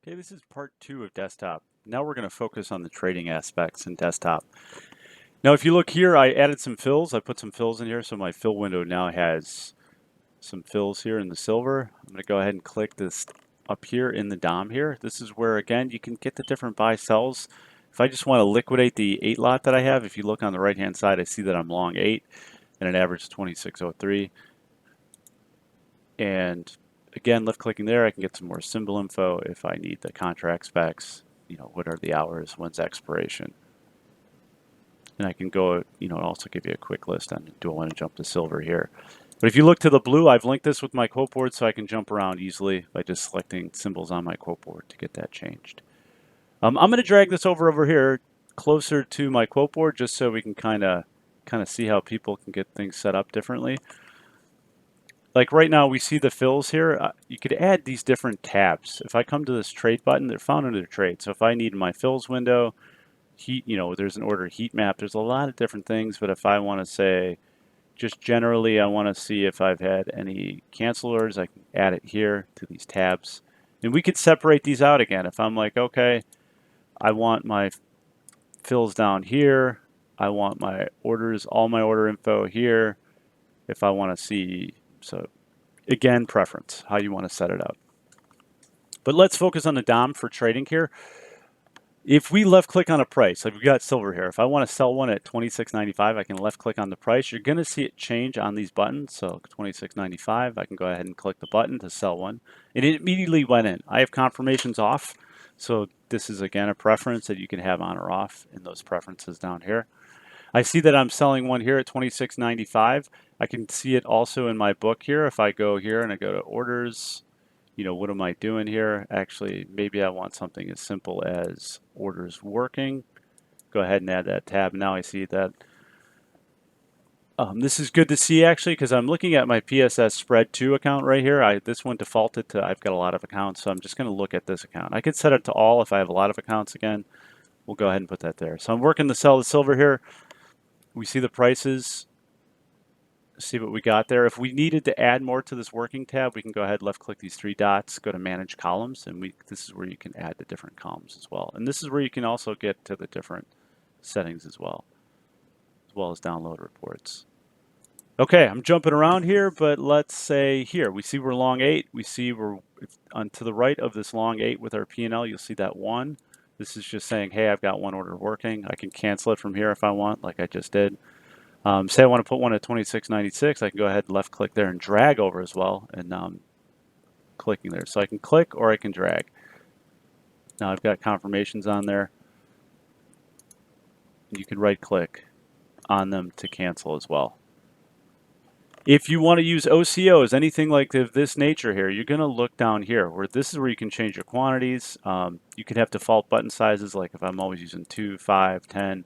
Okay, this is part 2 of desktop. Now we're going to focus on the trading aspects in desktop. Now if you look here, I added some fills. I put some fills in here, so my fill window now has some fills here in the silver. I'm going to go ahead and click this up here in the DOM here. This is where, again, you can get the different buy sells. If I just want to liquidate the 8 lot that I have, if you look on the right hand side, I see that I'm long 8 and an average of 2603. And again, left clicking there, I can get some more symbol info if I need the contract specs, what are the hours, when's expiration. And I can go, also give you a quick list on do I want to jump to silver here. But if you look to the blue, I've linked this with my quote board so I can jump around easily by just selecting symbols on my quote board to get that changed. I'm going to drag this over here closer to my quote board just so we can kind of see how people can get things set up differently. Like right now we see the fills here. You could add these different tabs. If I come to this trade button, they're found under trade. So if I need my fills window, heat, there's an order heat map. There's a lot of different things, but if I want to say, just generally, I want to see if I've had any cancel orders, I can add it here to these tabs. And we could separate these out again. If I'm like, okay, I want my fills down here. I want my orders, all my order info here. If I want to see, so again, preference, how you want to set it up. But let's focus on the DOM for trading here. If we left click on a price, like we've got silver here, if I want to sell one at $26.95, I can left click on the price. You're going to see it change on these buttons. So $26.95, I can go ahead and click the button to sell one. And it immediately went in. I have confirmations off. So this is again a preference that you can have on or off in those preferences down here. I see that I'm selling one here at $26.95. I can see it also in my book here. If I go here and I go to orders, what am I doing here? Actually, maybe I want something as simple as orders working. Go ahead and add that tab. Now I see that. This is good to see actually because I'm looking at my PSS spread 2 account right here. This one defaulted to, I've got a lot of accounts, so I'm just going to look at this account. I could set it to all if I have a lot of accounts again. We'll go ahead and put that there. So I'm working to sell the silver here. We see the prices. See what we got there. If we needed to add more to this working tab, we can go ahead, left click these 3 dots, go to manage columns, and this is where you can add the different columns as well. And this is where you can also get to the different settings as well as download reports. Okay, I'm jumping around here, but let's say here, we see we're long 8. We see we're on to the right of this long 8 with our P&L, you'll see that 1. This is just saying, hey, I've got one order working. I can cancel it from here if I want, like I just did. Say I want to put one at 26.96, I can go ahead and left click there and drag over as well. And now I'm clicking there. So I can click or I can drag. Now I've got confirmations on there. You can right click on them to cancel as well. If you want to use OCOs, anything like this nature here, you're going to look down here where this is where you can change your quantities. You can have default button sizes, like if I'm always using 2, 5, 10.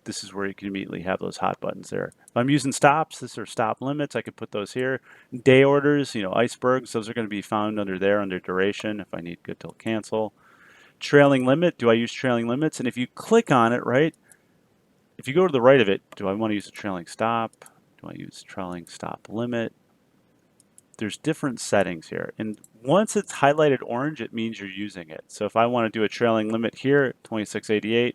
This is where you can immediately have those hot buttons there. If I'm using stops, this are stop limits. I could put those here. Day orders, icebergs, those are going to be found under there under duration if I need good till cancel. Trailing limit, do I use trailing limits? And if you click on it, right, if you go to the right of it, do I want to use a trailing stop? Do I use trailing stop limit? There's different settings here. And once it's highlighted orange, it means you're using it. So if I want to do a trailing limit here, 26.88,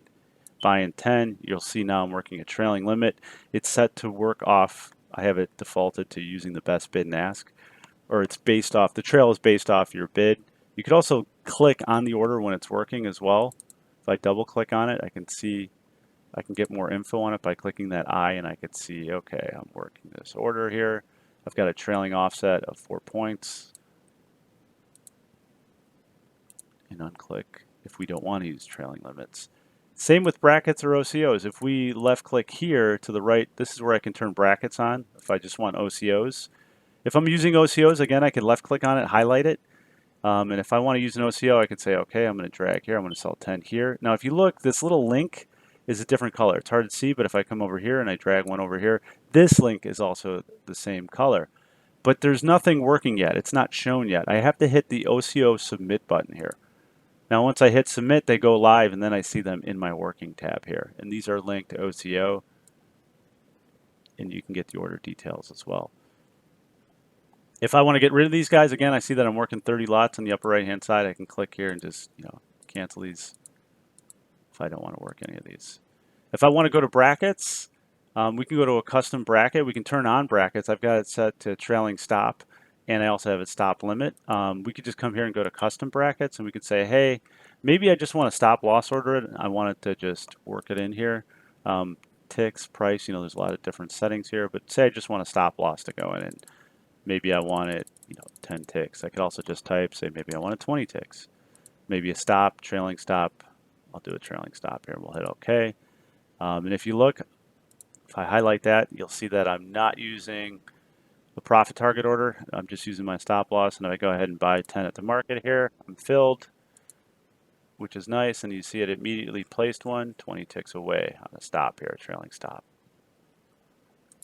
buying 10, you'll see now I'm working a trailing limit. It's set to work off. I have it defaulted to using the best bid and ask, or it's based off, the trail is based off your bid. You could also click on the order when it's working as well. If I double click on it, I can get more info on it by clicking that I, and I could see, okay, I'm working this order here. I've got a trailing offset of 4 points. And unclick if we don't want to use trailing limits. Same with brackets or OCOs. If we left click here to the right, this is where I can turn brackets on if I just want OCOs. If I'm using OCOs, again, I can left click on it, highlight it. And if I want to use an OCO, I can say, okay, I'm going to drag here. I'm going to sell 10 here. Now, if you look, this little link is a different color. It's hard to see, but if I come over here and I drag one over here, this link is also the same color. But there's nothing working yet. It's not shown yet. I have to hit the OCO submit button here. Now, once I hit submit, they go live, and then I see them in my working tab here. And these are linked to OCO, and you can get the order details as well. If I want to get rid of these guys, again, I see that I'm working 30 lots on the upper right-hand side. I can click here and just, cancel these if I don't want to work any of these. If I want to go to brackets, we can go to a custom bracket. We can turn on brackets. I've got it set to trailing stop, and I also have it stop limit. We could just come here and go to custom brackets, and we could say, hey, maybe I just want to stop loss order it. I want it to just work it in here. Ticks, price, there's a lot of different settings here, but say I just want a stop loss to go in, and maybe I want it, 10 ticks. I could also just type, say maybe I want it 20 ticks. Maybe a stop, trailing stop. I'll do a trailing stop here. We'll hit OK. And if you look, if I highlight that, you'll see that I'm not using the profit target order. I'm just using my stop loss. And if I go ahead and buy 10 at the market here, I'm filled, which is nice. And you see it immediately placed one 20 ticks away on a stop here, a trailing stop.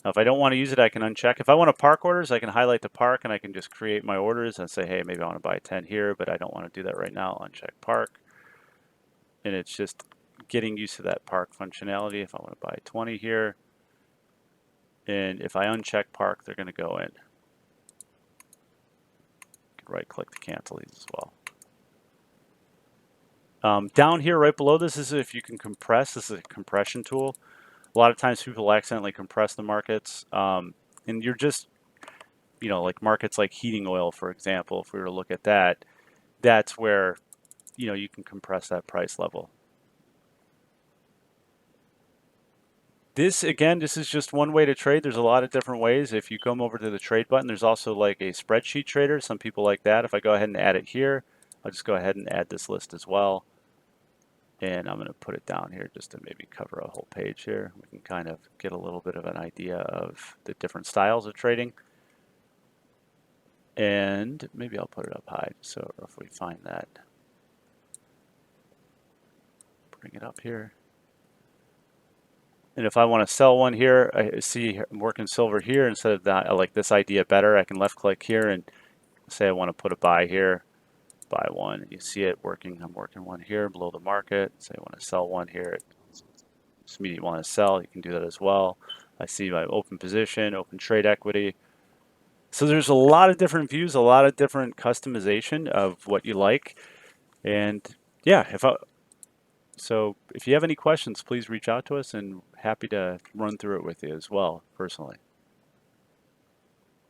Now, if I don't want to use it, I can uncheck. If I want to park orders, I can highlight the park and I can just create my orders and say, hey, maybe I want to buy 10 here, but I don't want to do that right now. I'll uncheck park. And it's just getting used to that park functionality. If I want to buy 20 here, and if I uncheck park, they're going to go in. You can right click to cancel these as well. Down here right below this is if you can compress. This is a compression tool. A lot of times people accidentally compress the markets, and you're just, like markets like heating oil, for example, if we were to look at that, that's where, you can compress that price level. This, again, this is just one way to trade. There's a lot of different ways. If you come over to the trade button, there's also like a spreadsheet trader. Some people like that. If I go ahead and add it here, I'll just go ahead and add this list as well. And I'm going to put it down here just to maybe cover a whole page here. We can kind of get a little bit of an idea of the different styles of trading. And maybe I'll put it up high so if we find that. Bring it up here. And if I want to sell one here, I see I'm working silver here instead of that. I like this idea better. I can left click here and say I want to put a buy here, buy one. You see it working. I'm working one here below the market. Say I want to sell one here. Just immediately want to sell. You can do that as well. I see my open position, open trade equity. So there's a lot of different views, a lot of different customization of what you like. And yeah, so if you have any questions, please reach out to us and happy to run through it with you as well, personally.